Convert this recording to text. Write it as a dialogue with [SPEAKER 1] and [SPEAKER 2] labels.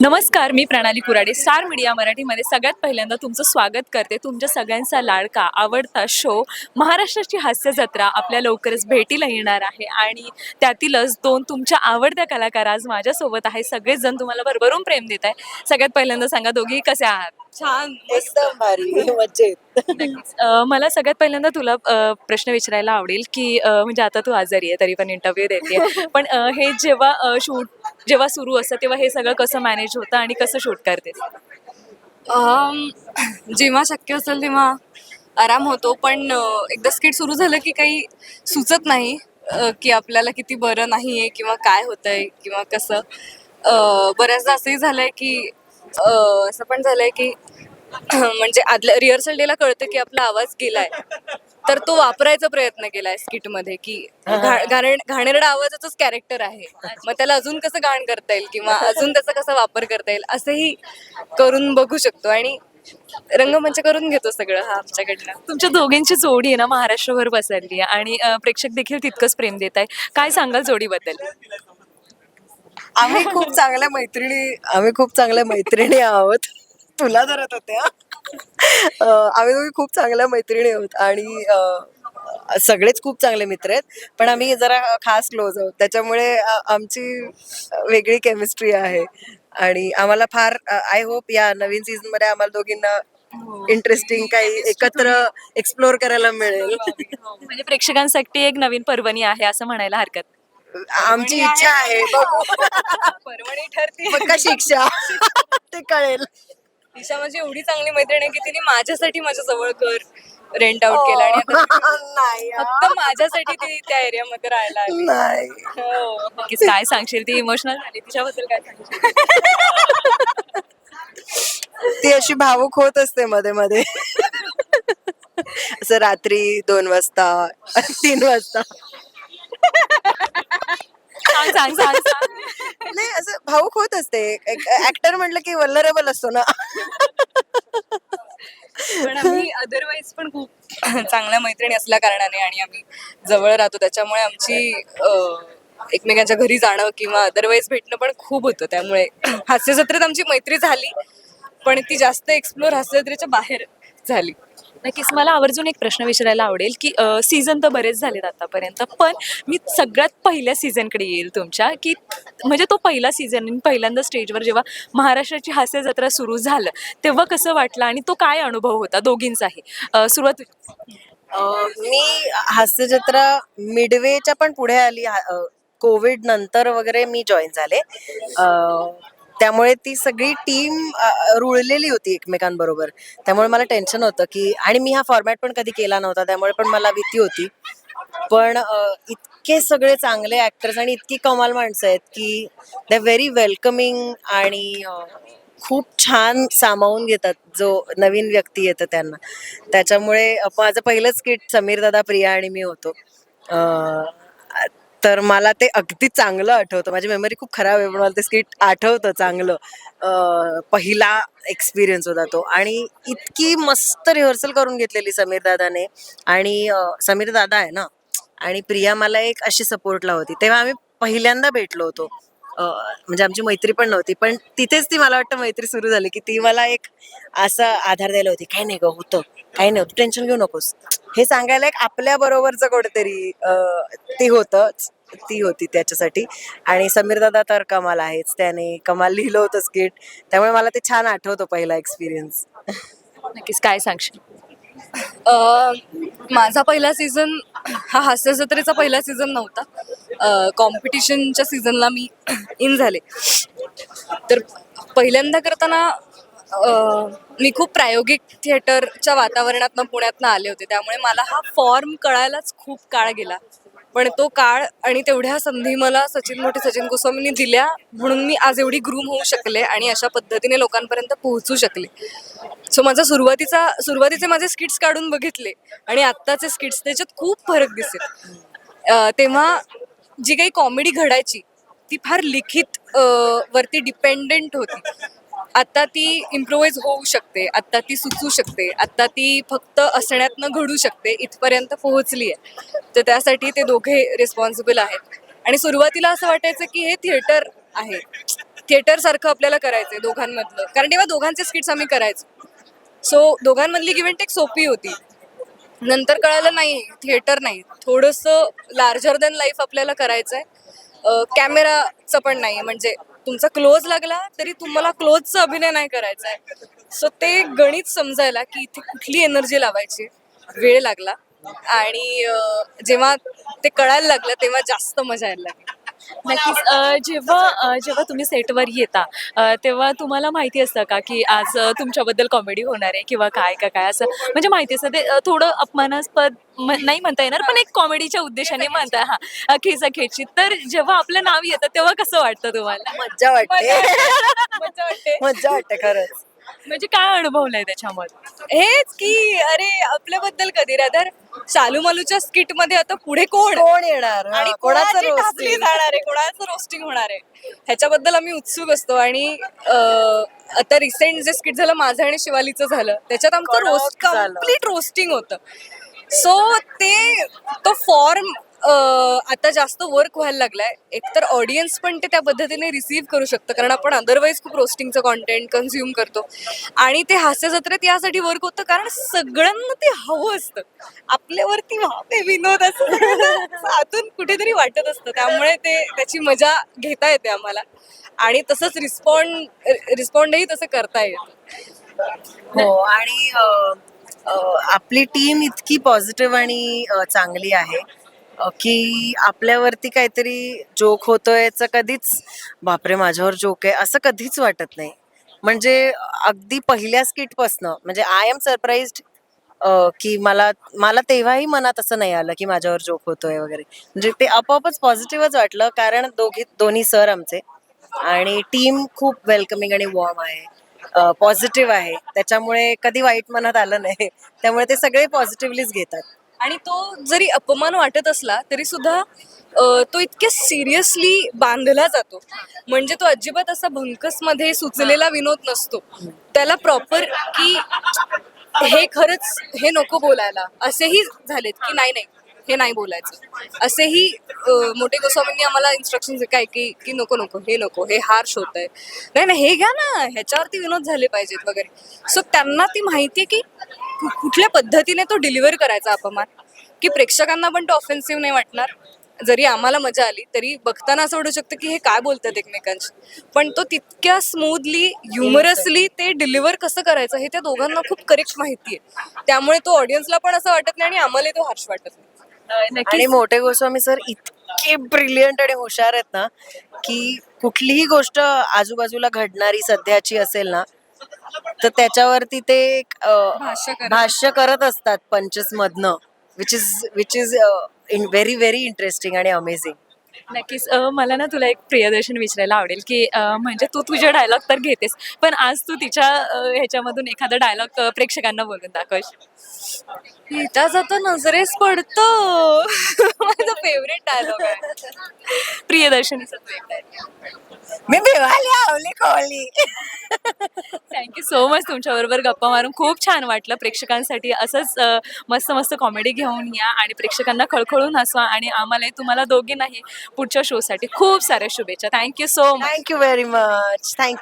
[SPEAKER 1] नमस्कार, मी प्रणाली Kurade. Star media मराठीमध्ये सगळ्यात पहिल्यांदा तुमचं स्वागत करते. तुमच्या सगळ्यांचा लाडका, आवडता शो महाराष्ट्राची हास्य जत्रा आपल्या लवकरच भेटीला येणार आहे आणि त्यातीलच दोन तुमच्या आवडत्या कलाकार आज माझ्यासोबत आहे. सगळेच जण तुम्हाला भरभरून प्रेम देत आहे. सगळ्यात पहिल्यांदा सांगा, दोघी कसे आहात?
[SPEAKER 2] छान,
[SPEAKER 3] एकदम भारी मजेत.
[SPEAKER 1] नक्कीच. मला सगळ्यात पहिल्यांदा तुला प्रश्न विचारायला आवडेल की म्हणजे आता तू आजारी आहे तरी पण इंटरव्ह्यू देते पण हे जेव्हा शूट जेव्हा सुरू असतं तेव्हा हे सगळं कसं मॅनेज होतं आणि कसं शूट करतेस?
[SPEAKER 2] जेव्हा शक्य असेल तेव्हा आराम होतो, पण एकदा स्किट सुरू झालं की काही सुचत नाही की आपल्याला किती बरं नाही आहे किंवा काय होतंय किंवा कसं. बऱ्याचदा असंही झालंय की असं पण झालंय की म्हणजे आदल्या रिहर्सल डेला कळतं की आपला आवाज गेलाय, तर तो वापरायचा प्रयत्न केलाय स्किटमध्ये की घाणेरडा आवाजाचंच कॅरेक्टर आहे, मग त्याला अजून कसं गाण करता येईल किंवा अजून त्याचा कसा वापर करता येईल असंही करून बघू शकतो आणि रंगमंच करून घेतो सगळं हा आमच्याकडनं.
[SPEAKER 1] तुमच्या दोघींची जोडी आहे ना महाराष्ट्रभर पसरली आहे आणि प्रेक्षक देखील तितकंच प्रेम देत आहे. काय सांगाल जोडीबद्दल?
[SPEAKER 3] आम्ही खूप चांगल्या मैत्रिणी आहोत. तुला धरत होते हा. आम्ही दोघी खूप चांगल्या मैत्रिणी आहोत आणि सगळेच खूप चांगले मित्र आहेत, पण आम्ही जरा खास क्लोज आहोत, त्याच्यामुळे आमची वेगळी केमिस्ट्री आहे आणि आम्हाला फार आय होप या नवीन सीझन मध्ये आम्हाला दोघींना इंटरेस्टिंग काही एकत्र एक्सप्लोर करायला मिळेल.
[SPEAKER 1] म्हणजे प्रेक्षकांसाठी एक नवीन पर्वणी आहे असं म्हणायला हरकत नाही.
[SPEAKER 3] आमची इच्छा आहे, बघू
[SPEAKER 2] परवणी ठरते.
[SPEAKER 3] मग का शिक्षा ते कळेल.
[SPEAKER 2] दिशा माझी एवढी चांगली मैत्रीण आहे की तिने माझ्यासाठी माझ्या जवळ घर रेंट आउट केलं आणि आता
[SPEAKER 3] नाही
[SPEAKER 2] फक्त माझ्यासाठी ती त्या एरियामध्ये राहायला आली.
[SPEAKER 3] नाही
[SPEAKER 2] हो.
[SPEAKER 1] नक्कीच. काय सांगशील? ती इमोशनल झाली तिच्याबद्दल काय सांगशील?
[SPEAKER 3] ती अशी भावुक होत असते मध्ये मध्ये असं रात्री 2 वाजता 3 वाजता
[SPEAKER 1] सांग सांग सांग सांग.
[SPEAKER 3] नाही, असं भावुक होत असते. ऍक्टर म्हटलं की वल्नरेबल असतो ना.
[SPEAKER 2] पण आम्ही अदरवाईज पण खूप चांगल्या मैत्रिणी असल्या कारणाने आणि आम्ही जवळ राहतो त्याच्यामुळे आमची एकमेकांच्या घरी जाणं किंवा अदरवाईज भेटणं पण खूप होतं, त्यामुळे हास्य जत्रेत आमची मैत्री झाली, पण ती जास्त एक्सप्लोर हास्य जत्रेच्या बाहेर झाली.
[SPEAKER 1] नक्कीच. मला आवर्जून एक प्रश्न विचारायला आवडेल की सीझन तर बरेच झालेत आतापर्यंत, पण मी सगळ्यात पहिल्या सीझनकडे येईल तुमच्या की म्हणजे तो पहिला सीझन पहिल्यांदा स्टेजवर जेव्हा महाराष्ट्राची हास्य जत्रा सुरू झालं तेव्हा कसं वाटलं आणि तो काय अनुभव होता दोघींचाही? सुरुवात
[SPEAKER 3] मी हास्य जत्रा मिडवेच्या पण पुढे आली. कोविड नंतर वगैरे मी जॉईन झाले. त्यामुळे ती सगळी टीम रुळलेली होती एकमेकांबरोबर, त्यामुळे मला टेन्शन होतं की, आणि मी हा फॉर्मॅट पण कधी केला नव्हता त्यामुळे पण मला भीती होती. पण इतके सगळे चांगले ऍक्टर्स आणि इतकी कमाल माणसं आहेत की दे व्हेरी वेलकमिंग आणि खूप छान सामावून घेतात जो नवीन व्यक्ती येतं त्यांना. त्याच्यामुळे माझं पहिलं स्किट समीर दादा, प्रिया आणि मी होतो. तर मला ते अगदी चांगलं आठवतं. माझी मेमरी खूप खराब आहे, पण मला ते स्किट आठवतं चांगलं. पहिला एक्सपिरियन्स होता तो आणि इतकी मस्त रिहर्सल करून घेतलेली समीर दादाने. आणि समीर दादा आहे ना, आणि प्रिया मला एक अशी सपोर्टला होती, तेव्हा आम्ही पहिल्यांदा भेटलो होतो. म्हणजे आमची मैत्री पण नव्हती, पण तिथेच ती मला वाटतं मैत्री सुरू झाली की ती मला एक असा आधार द्यायला होती, काही नाही ग होतं, काही नाही होतं, टेन्शन घेऊ नकोस, हे सांगायला एक आपल्या बरोबरचं कोणतरी ती होतंच, ती होती त्याच्यासाठी. आणि समीर दादा तर कमाल आहेच, त्याने कमाल लिहिलं होतं स्किट, त्यामुळे मला ते छान आठवतो पहिला एक्सपिरियन्स.
[SPEAKER 1] नक्कीच. काय सांगशील?
[SPEAKER 2] माझा पहिला सीझन हा हास्य जत्रेचा पहिला सीझन नव्हता. कॉम्पिटिशनच्या सीझनला मी इन झाले. तर पहिल्यांदा करताना मी खूप प्रायोगिक थिएटरच्या वातावरणातनं पुण्यातनं आले होते, त्यामुळे मला हा फॉर्म कळायलाच खूप काळ गेला. पण तो काळ आणि तेवढ्या संधी मला सचिन गोस्वामींनी दिल्या, म्हणून मी आज एवढी ग्रूम होऊ शकले आणि अशा पद्धतीने लोकांपर्यंत पोहोचू शकले. सो माझा सुरुवातीचे माझे स्किट्स काढून बघितले आणि आत्ताचे स्किट्स, त्याच्यात खूप फरक दिसेल. तेव्हा जी काही कॉमेडी घडायची ती फार लिखित वरती डिपेंडेंट होती. आता ती इम्प्रोवाइज होऊ शकते, आता ती सुचू शकते, आता ती फक्त असण्यातनं घडू शकते, इथपर्यंत पोहोचली आहे. तर त्यासाठी ते दोघे रिस्पॉन्सिबल आहेत. आणि सुरुवातीला असं वाटायचं की हे थिएटर आहे, थिएटर सारखं आपल्याला करायचंय दोघांमधलं, कारण तेव्हा दोघांचे स्किट्स आम्ही करायचो. सो दोघांमधली गिव्ह अँड टेक सोपी होती. नंतर कळालं नाही, थिएटर नाही, थोडंसं लार्जर दॅन लाईफ आपल्याला करायचंय. कॅमेराचं पण नाही, म्हणजे तुमचा क्लोज लागला तरी तुम्हाला क्लोजचा अभिनय नाही करायचा आहे. सो ते गणित समजायला की इथे कुठली एनर्जी लावायची वेळ लागला. आणि जेव्हा ते कळायला लागलं तेव्हा जास्त मजा यायला लागली.
[SPEAKER 1] नक्कीच. जेव्हा तुम्ही सेटवर येता तेव्हा तुम्हाला माहिती असतं का की आज तुमच्याबद्दल कॉमेडी होणार आहे किंवा काय असं, म्हणजे माहिती असतं ते थोडं अपमानास्पद नाही म्हणता येणार, पण एक कॉमेडीच्या उद्देशाने म्हणता खेचाखेची. तर जेव्हा आपलं नाव येतं तेव्हा कसं वाटतं तुम्हाला?
[SPEAKER 3] मज्जा वाटते.
[SPEAKER 2] मजा वाटते.
[SPEAKER 3] मज्जा वाटते खरंच.
[SPEAKER 1] म्हणजे काय अनुभवलंय त्याच्यामध्ये?
[SPEAKER 2] हेच की अरे आपल्याबद्दल कधी रादर शालूमालूच्या स्किट मध्ये आता पुढे कोण
[SPEAKER 3] कोण येणार
[SPEAKER 2] आणि
[SPEAKER 3] कोणाचं
[SPEAKER 2] कोणाची टाचली
[SPEAKER 3] roasting?
[SPEAKER 2] जाणार आहे, कोणाचं रोस्टिंग होणार आहे, ह्याच्याबद्दल आम्ही उत्सुक असतो. आणि आता रिसेंट जे स्किट झालं माझं आणि शिवालीचं झालं, त्याच्यात आमचं
[SPEAKER 3] कडक
[SPEAKER 2] रोस्ट
[SPEAKER 3] झालं.
[SPEAKER 2] कम्प्लीट रोस्टिंग होतं. सो तो फॉर्म आता जास्त वर्क व्हायला लागलाय. एकतर ऑडियन्स पण ते त्या पद्धतीने रिसीव्ह करू शकतं, कारण आपण अदरवाईज खूप रोस्टिंगचं कॉन्टेंट कन्झ्युम करतो. आणि ते हास्य जत्रेत यासाठी वर्क होतं कारण सगळ्यांना ते हवं असतं, आपल्यावरती व्हावे विनोद असं आतून कुठेतरी वाटत असतं. त्यामुळे त्याची मजा घेता येते आम्हाला, आणि तसंच रिस्पॉन्डही तसं करता येतं.
[SPEAKER 3] हो. आणि आपली टीम इतकी पॉझिटिव्ह आणि चांगली आहे की आपल्यावरती काहीतरी जोक होतोय याचं कधीच बापरे माझ्यावर जोक आहे असं कधीच वाटत नाही. म्हणजे अगदी पहिल्या स्किटपासनं म्हणजे आय एम सरप्राईज्ड की मला मला तेव्हाही मनात असं नाही आलं की माझ्यावर जोक होतोय वगैरे. म्हणजे ते आपोआपच पॉझिटिव्हच वाटलं, कारण दोन्ही सर आमचे आणि टीम खूप वेलकमिंग आणि वॉर्म आहे, पॉझिटिव्ह आहे. त्याच्यामुळे कधी वाईट मनात आलं नाही. त्यामुळे ते सगळे पॉझिटिव्हलीच घेतात.
[SPEAKER 2] आणि तो जरी अपमान वाटत असला तरी सुद्धा तो इतक्या सिरियसली बांधला जातो. म्हणजे तो अजिबात असा भंकसमध्ये सुचलेला विनोद नसतो. त्याला प्रॉपर की हे खरंच हे नको बोलायला, असेही झालेत की नाही हे नाही बोलायचं, असेही मोठे गोस्वामींनी आम्हाला इन्स्ट्रक्शन काय की नको हे हार्श होत आहे, नाही हे घ्या ना, ह्याच्यावरती विनोद झाले पाहिजेत वगैरे. सो त्यांना ती माहिती की कुठल्या पद्धतीने तो डिलिव्हर करायचा अपमान, की प्रेक्षकांना पण तो ऑफेन्सिव्ह नाही वाटणार. जरी आम्हाला मजा आली तरी बघताना असं वाटू शकतं की हे काय बोलतात एकमेकांशी, पण तो तितक्या स्मूथली ह्युमरसली ते डिलिव्हर कसं करायचं हे त्या दोघांना खूप करेक्ट माहिती आहे. त्यामुळे तो ऑडियन्सला पण असं वाटत नाही आणि आम्हालाही तो हर्ष वाटत नाही.
[SPEAKER 3] आणि
[SPEAKER 1] नक्कीच.
[SPEAKER 3] मोठे गोस्वामी सर इतके ब्रिलियंट आणि हुशार आहेत ना की कुठलीही गोष्ट आजूबाजूला घडणारी सध्याची असेल ना तर त्याच्यावरती ते एक, भाष्य करत असतात पंचेस मधनं, which is very very interesting आणि अमेझिंग.
[SPEAKER 1] नक्कीच. मला ना तुला एक प्रियदर्शन विचारायला आवडेल की म्हणजे तू तुझे डायलॉग तर घेतेस, पण आज तू तिच्या ह्याच्यामधून एखादा डायलॉग प्रेक्षकांना बोलून दाखवशील?
[SPEAKER 2] पिता जातो नजरेस पडतो माझा फेवरेट डायलॉग आहे.
[SPEAKER 1] प्रियदर्शनीचा तू एक dialogue.
[SPEAKER 3] मी भिवाली आवली कोहली.
[SPEAKER 1] Thank you so much. तुमच्याबरोबर गप्पा मारून खूप छान वाटलं. प्रेक्षकांसाठी असंच मस्त मस्त कॉमेडी घेऊन या आणि प्रेक्षकांना खळखळून हसवा, आणि आम्हालाही तुम्हाला दोघींनाही पुढच्या शोसाठी खूप साऱ्या शुभेच्छा. Thank you so much.
[SPEAKER 3] Thank you very much. Thank you.